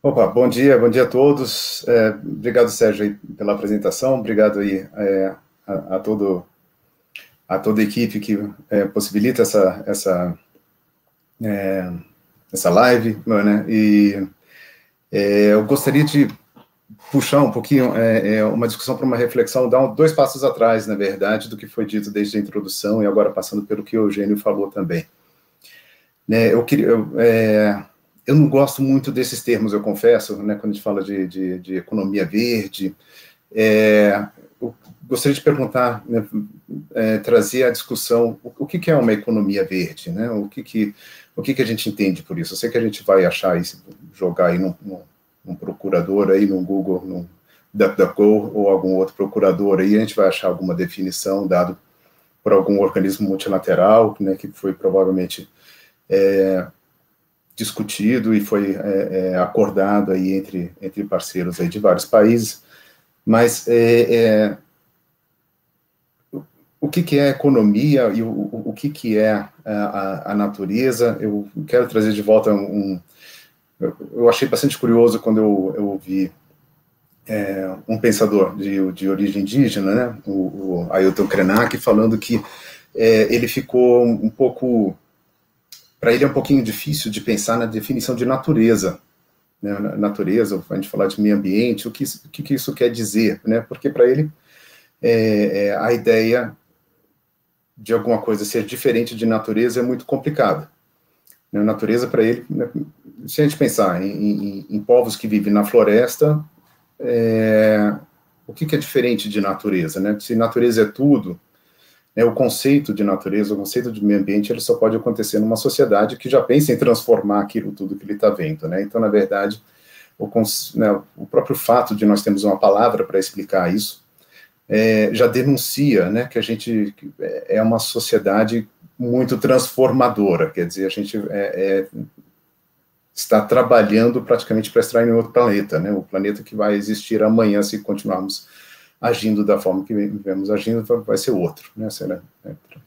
Opa, bom dia a todos. Obrigado, Sérgio, aí, pela apresentação. Obrigado aí a a toda a equipe que possibilita essa live, né? Eu gostaria de puxar um pouquinho uma discussão para uma reflexão, dar dois passos atrás, na verdade, do que foi dito desde a introdução e agora passando pelo que o Eugênio falou também. Eu não gosto muito desses termos, eu confesso, né, quando a gente fala de economia verde. Eu gostaria de perguntar, né, trazer a discussão, o que é uma economia verde, né? O que a gente entende por isso? Eu sei que a gente vai achar isso, jogar aí num procurador aí no Google, no DuckDuckGo ou algum outro procurador aí, a gente vai achar alguma definição dado por algum organismo multilateral, né, que foi provavelmente discutido e foi acordado aí entre parceiros aí de vários países, mas o que é economia e o que é a natureza? Eu quero trazer de volta eu achei bastante curioso quando eu ouvi um pensador de origem indígena, né, o Ailton Krenak, falando que ele ficou um pouco, para ele é um pouquinho difícil de pensar na definição de natureza, né, natureza, a gente falar de meio ambiente, o que isso quer dizer, né, porque para ele a ideia de alguma coisa ser diferente de natureza é muito complicado. Né? Natureza, para ele, né, se a gente pensar em povos que vivem na floresta, o que é diferente de natureza? Né? Se natureza é tudo, né, o conceito de natureza, o conceito de meio ambiente, ele só pode acontecer numa sociedade que já pensa em transformar aquilo tudo que ele está vendo. Né? Então, na verdade, o próprio fato de nós termos uma palavra para explicar isso, já denuncia, né, que a gente é uma sociedade muito transformadora, quer dizer, a gente está trabalhando praticamente para extrair em outro planeta, né, o planeta que vai existir amanhã, se continuarmos agindo da forma que vivemos agindo, vai ser outro, né,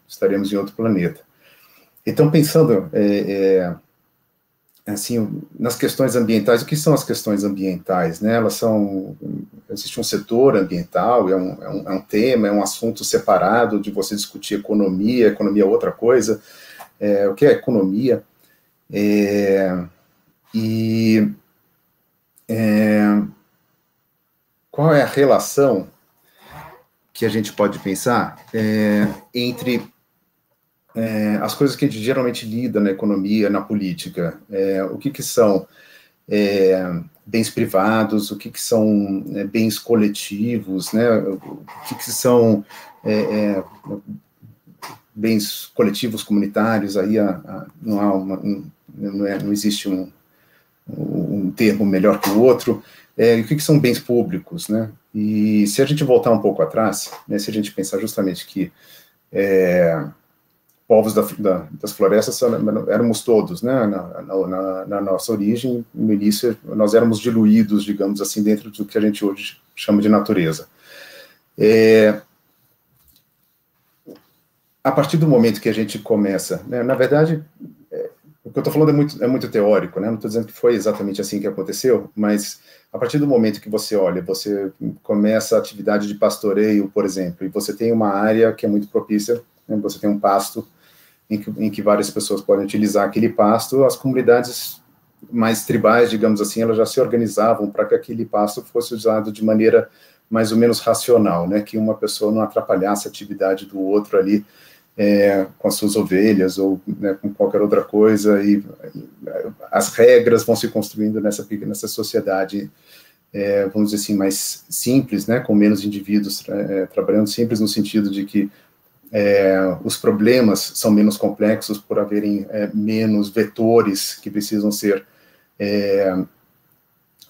estaremos em outro planeta. Então, pensando assim, nas questões ambientais, o que são as questões ambientais, né? Existe um setor ambiental, é um tema, é um assunto separado de você discutir economia é outra coisa, o que é economia, e qual é a relação que a gente pode pensar entre as coisas que a gente geralmente lida na economia, na política, o que são bens privados, o que são bens coletivos, né? O que são bens coletivos comunitários, aí não, não existe um termo melhor que o outro, o que são bens públicos, né? E se a gente voltar um pouco atrás, né, se a gente pensar justamente que povos das florestas éramos todos, né? Na nossa origem, no início, nós éramos diluídos, digamos assim, dentro do que a gente hoje chama de natureza. A partir do momento que a gente começa, né, na verdade, o que eu estou falando é muito teórico, né? Não estou dizendo que foi exatamente assim que aconteceu, mas a partir do momento que você olha, você começa a atividade de pastoreio, por exemplo, e você tem uma área que é muito propícia, né? Você tem um pasto em que várias pessoas podem utilizar aquele pasto, as comunidades mais tribais, digamos assim, elas já se organizavam para que aquele pasto fosse usado de maneira mais ou menos racional, né? Que uma pessoa não atrapalhasse a atividade do outro ali, com as suas ovelhas ou, né, com qualquer outra coisa, e as regras vão se construindo nessa sociedade, vamos dizer assim, mais simples, né, com menos indivíduos trabalhando, simples no sentido de que os problemas são menos complexos por haverem menos vetores que precisam ser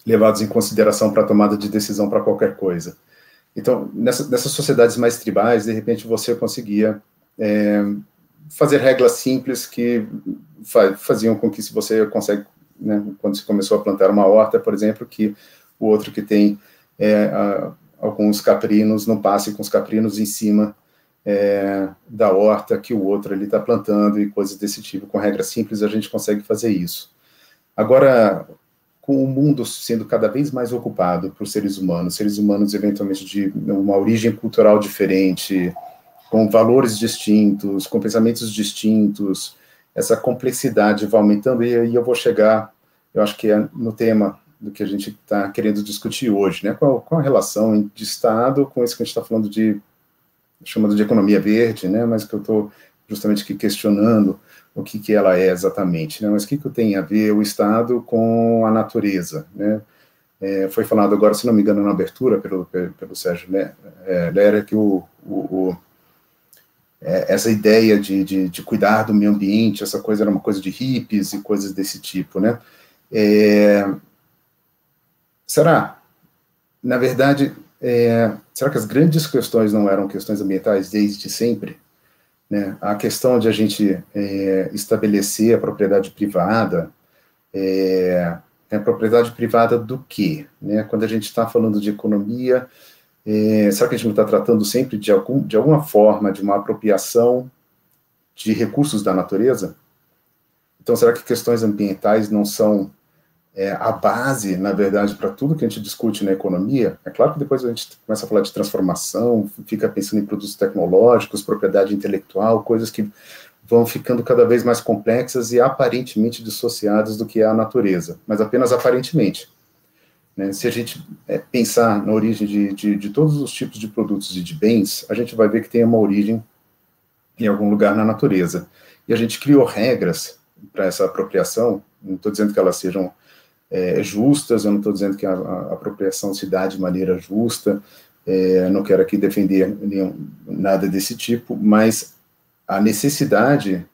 levados em consideração para a tomada de decisão para qualquer coisa. Então, nessas sociedades mais tribais, de repente você conseguia fazer regras simples que faziam com que, se você consegue, né, quando se começou a plantar uma horta, por exemplo, que o outro que tem alguns caprinos não passe com os caprinos em cima da horta que o outro ali está plantando e coisas desse tipo. Com regras simples a gente consegue fazer isso. Agora, com o mundo sendo cada vez mais ocupado por seres humanos eventualmente de uma origem cultural diferente, com valores distintos, com pensamentos distintos, essa complexidade vai aumentando, e aí eu vou chegar, eu acho que é no tema do que a gente está querendo discutir hoje, né? Qual a relação de Estado com isso que a gente está falando chamando de economia verde, né? Mas que eu estou justamente aqui questionando o que ela é exatamente, né? Mas o que tem a ver o Estado com a natureza, né? Foi falado agora, se não me engano, na abertura pelo Sérgio, né? Lera, que essa ideia de cuidar do meio ambiente, essa coisa era uma coisa de hippies e coisas desse tipo, né? Será? Na verdade, será que as grandes questões não eram questões ambientais desde sempre? Né? A questão de a gente estabelecer a propriedade privada, a propriedade privada do quê? Né? Quando a gente está falando de economia, será que a gente não está tratando sempre de alguma forma de uma apropriação de recursos da natureza? Então, será que questões ambientais não são a base, na verdade, para tudo que a gente discute na economia? É claro que depois a gente começa a falar de transformação, fica pensando em produtos tecnológicos, propriedade intelectual, coisas que vão ficando cada vez mais complexas e aparentemente dissociadas do que é a natureza, mas apenas aparentemente. Né? Se a gente pensar na origem de todos os tipos de produtos e de bens, a gente vai ver que tem uma origem em algum lugar na natureza. E a gente criou regras para essa apropriação, não estou dizendo que elas sejam justas, eu não estou dizendo que a apropriação se dá de maneira justa, não quero aqui defender nada desse tipo, mas a necessidade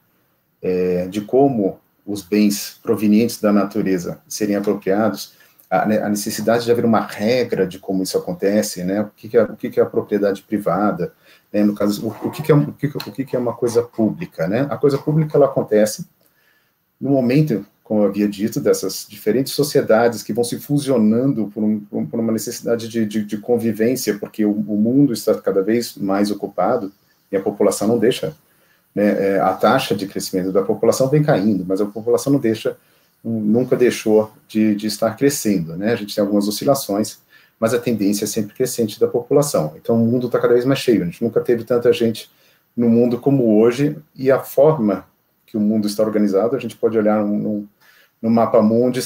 de como os bens provenientes da natureza serem apropriados, a necessidade de haver uma regra de como isso acontece, né? O que é a propriedade privada, né? No caso, o que é uma coisa pública, né? A coisa pública, ela acontece no momento, como eu havia dito, dessas diferentes sociedades que vão se fusionando por uma necessidade de convivência, porque o mundo está cada vez mais ocupado e a população não deixa, né? A taxa de crescimento da população vem caindo, mas a população nunca deixou de estar crescendo, né? A gente tem algumas oscilações, mas a tendência é sempre crescente da população. Então, o mundo está cada vez mais cheio. A gente nunca teve tanta gente no mundo como hoje, e a forma que o mundo está organizado, a gente pode olhar no mapa mundi,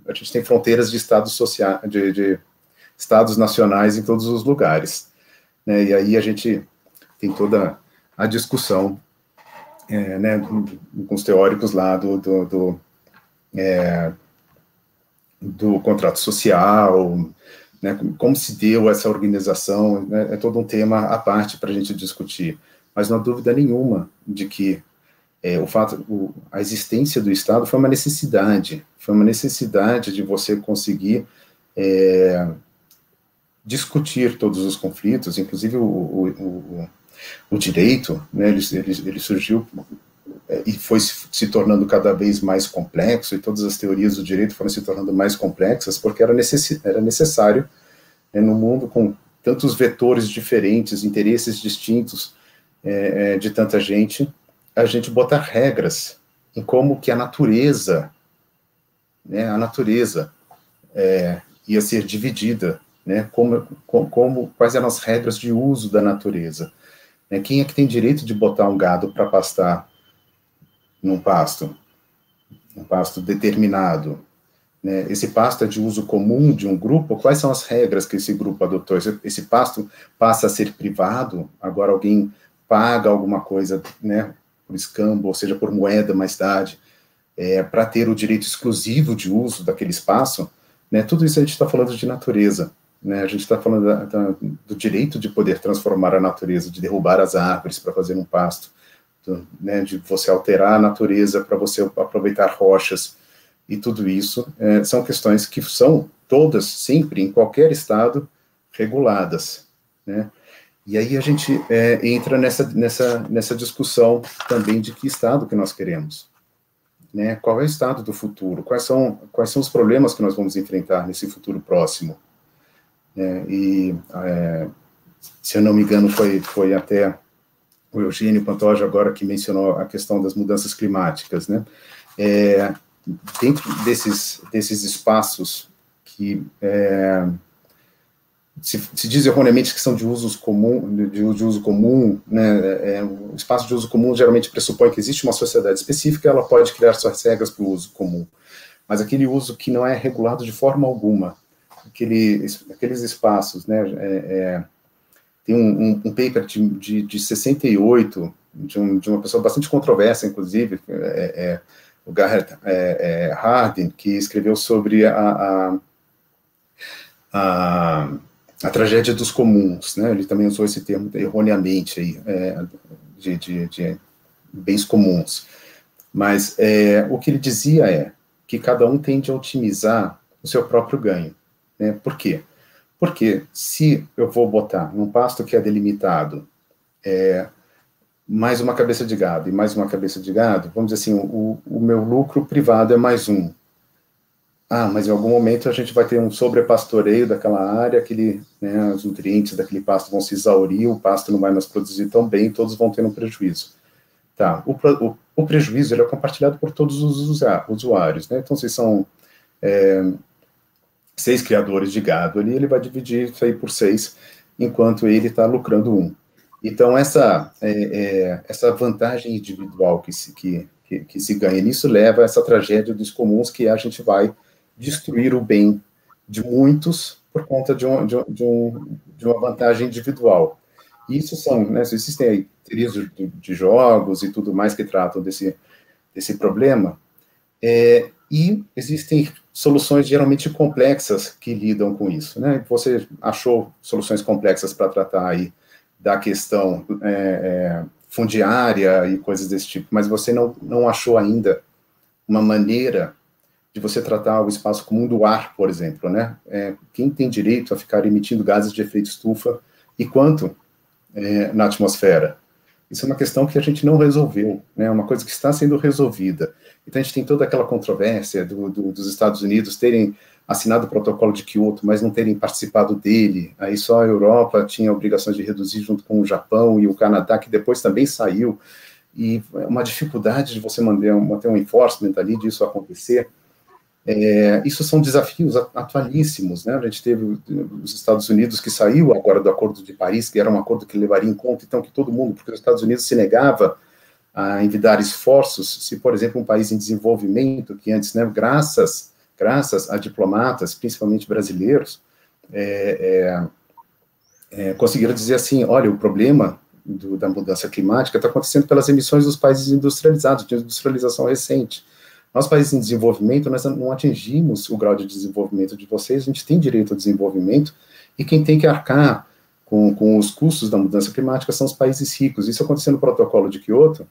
a gente tem fronteiras de estados sociais, de estados nacionais em todos os lugares, né? E aí a gente tem toda a discussão, né, com os teóricos lá do contrato social, né, como se deu essa organização, né, é todo um tema à parte para a gente discutir, mas não há dúvida nenhuma de que a existência do Estado foi uma necessidade de você conseguir discutir todos os conflitos, inclusive o direito, né, ele surgiu e foi se tornando cada vez mais complexo, e todas as teorias do direito foram se tornando mais complexas, porque era necessário, né, no mundo com tantos vetores diferentes, interesses distintos de tanta gente, a gente botar regras em como que a natureza, né, ia ser dividida, né, quais eram as regras de uso da natureza. Né, quem é que tem direito de botar um gado para pastar num pasto determinado? Né, esse pasto é de uso comum de um grupo? Quais são as regras que esse grupo adotou? Esse pasto passa a ser privado? Agora alguém paga alguma coisa, né, por escambo, ou seja, por moeda mais tarde, para ter o direito exclusivo de uso daquele espaço, né? Tudo isso a gente está falando de natureza, né? A gente está falando do direito de poder transformar a natureza, de derrubar as árvores para fazer um pasto, né, de você alterar a natureza para você aproveitar rochas, e tudo isso são questões que são todas, sempre, em qualquer estado, reguladas, né? E aí a gente entra nessa discussão também de que estado que nós queremos, né? Qual é o estado do futuro? Quais são os problemas que nós vamos enfrentar nesse futuro próximo? Se eu não me engano, foi até o Eugênio Pantoja agora que mencionou a questão das mudanças climáticas, né? dentro desses espaços que se diz erroneamente que são de uso comum, né, o espaço de uso comum geralmente pressupõe que existe uma sociedade específica, ela pode criar suas regras para o uso comum, mas aquele uso que não é regulado de forma alguma, aqueles espaços, né, tem um paper de 68, de uma pessoa bastante controversa, inclusive, o Garrett Hardin, que escreveu sobre a tragédia dos comuns, né? Ele também usou esse termo erroneamente aí, de bens comuns. Mas o que ele dizia é que cada um tende a otimizar o seu próprio ganho, né? Por quê? Porque se eu vou botar num pasto que é delimitado mais uma cabeça de gado e mais uma cabeça de gado, vamos dizer assim, o meu lucro privado é mais um. Mas em algum momento a gente vai ter um sobrepastoreio daquela área, né, os nutrientes daquele pasto vão se exaurir, o pasto não vai mais produzir tão bem, todos vão ter um prejuízo. Tá, o prejuízo ele é compartilhado por todos os usuários, né? Então, se são 6 criadores de gado ali, ele vai dividir isso aí por 6, enquanto ele está lucrando 1. Então, essa vantagem individual que se ganha nisso leva a essa tragédia dos comuns, que a gente vai destruir o bem de muitos por conta de uma vantagem individual. E isso né, existem aí teorias de jogos e tudo mais que tratam desse problema, e existem soluções geralmente complexas que lidam com isso, né? Você achou soluções complexas para tratar aí da questão fundiária e coisas desse tipo, mas você não achou ainda uma maneira de você tratar o espaço comum do ar, por exemplo, né? Quem tem direito a ficar emitindo gases de efeito estufa e quanto na atmosfera? Isso é uma questão que a gente não resolveu, né? É uma coisa que está sendo resolvida. Então, a gente tem toda aquela controvérsia dos Estados Unidos terem assinado o protocolo de Kyoto, mas não terem participado dele. Aí só a Europa tinha a obrigação de reduzir junto com o Japão e o Canadá, que depois também saiu. E uma dificuldade de você manter um enforcement ali disso acontecer. Isso são desafios atualíssimos, né? A gente teve os Estados Unidos que saiu agora do Acordo de Paris, que era um acordo que levaria em conta, então, que todo mundo, porque os Estados Unidos se negava a envidar esforços, se, por exemplo, um país em desenvolvimento, que antes, né, graças a diplomatas, principalmente brasileiros, conseguiram dizer assim, olha, o problema da mudança climática está acontecendo pelas emissões dos países industrializados, de industrialização recente. Nós, países em desenvolvimento, nós não atingimos o grau de desenvolvimento de vocês, a gente tem direito ao desenvolvimento, e quem tem que arcar com os custos da mudança climática são os países ricos. Isso aconteceu no protocolo de Kyoto,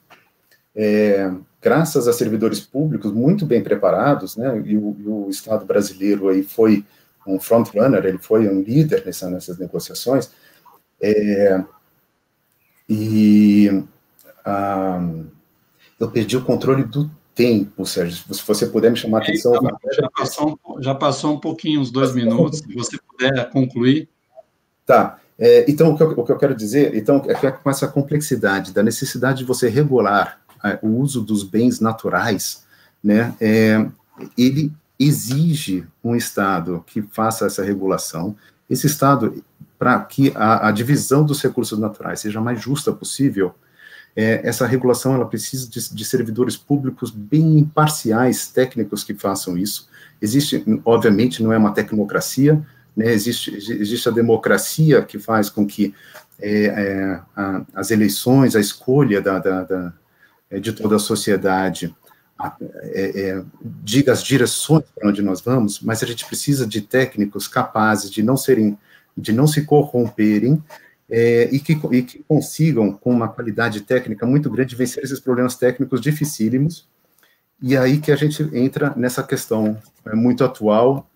graças a servidores públicos muito bem preparados, né, e o Estado brasileiro aí foi um frontrunner, ele foi um líder nessas negociações, eu perdi o controle do tempo, Sérgio, se você puder me chamar a atenção. Já passou um pouquinho, uns 2 minutos, se você puder concluir. Tá, então o que eu quero dizer, então, é que com essa complexidade da necessidade de você regular o uso dos bens naturais, né, ele exige um Estado que faça essa regulação, esse Estado, para que a divisão dos recursos naturais seja a mais justa possível, essa regulação ela precisa de servidores públicos bem imparciais, técnicos que façam isso. Existe, obviamente, não é uma tecnocracia, né, existe a democracia que faz com que as eleições, a escolha de toda a sociedade diga as direções para onde nós vamos, mas a gente precisa de técnicos capazes de não se corromperem, e que consigam, com uma qualidade técnica muito grande, vencer esses problemas técnicos dificílimos, e aí que a gente entra nessa questão muito atual,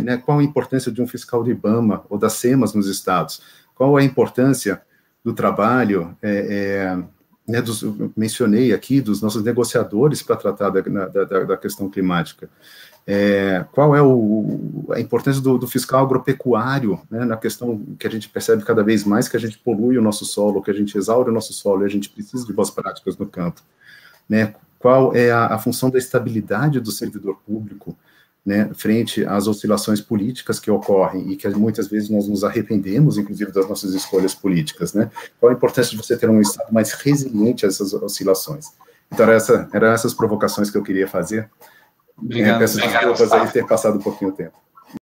né, qual a importância de um fiscal do IBAMA, ou das SEMAS nos estados, qual a importância do trabalho, né, mencionei aqui, dos nossos negociadores para tratar da questão climática, qual é a importância do fiscal agropecuário, né, na questão que a gente percebe cada vez mais que a gente polui o nosso solo, que a gente exaure o nosso solo, e a gente precisa de boas práticas no campo, né, qual é a função da estabilidade do servidor público, né, frente às oscilações políticas que ocorrem e que muitas vezes nós nos arrependemos, inclusive, das nossas escolhas políticas, né? Qual a importância de você ter um Estado mais resiliente a essas oscilações? Então, eram essas provocações que eu queria fazer. Obrigado. Peço desculpas aí ter passado um pouquinho o tempo.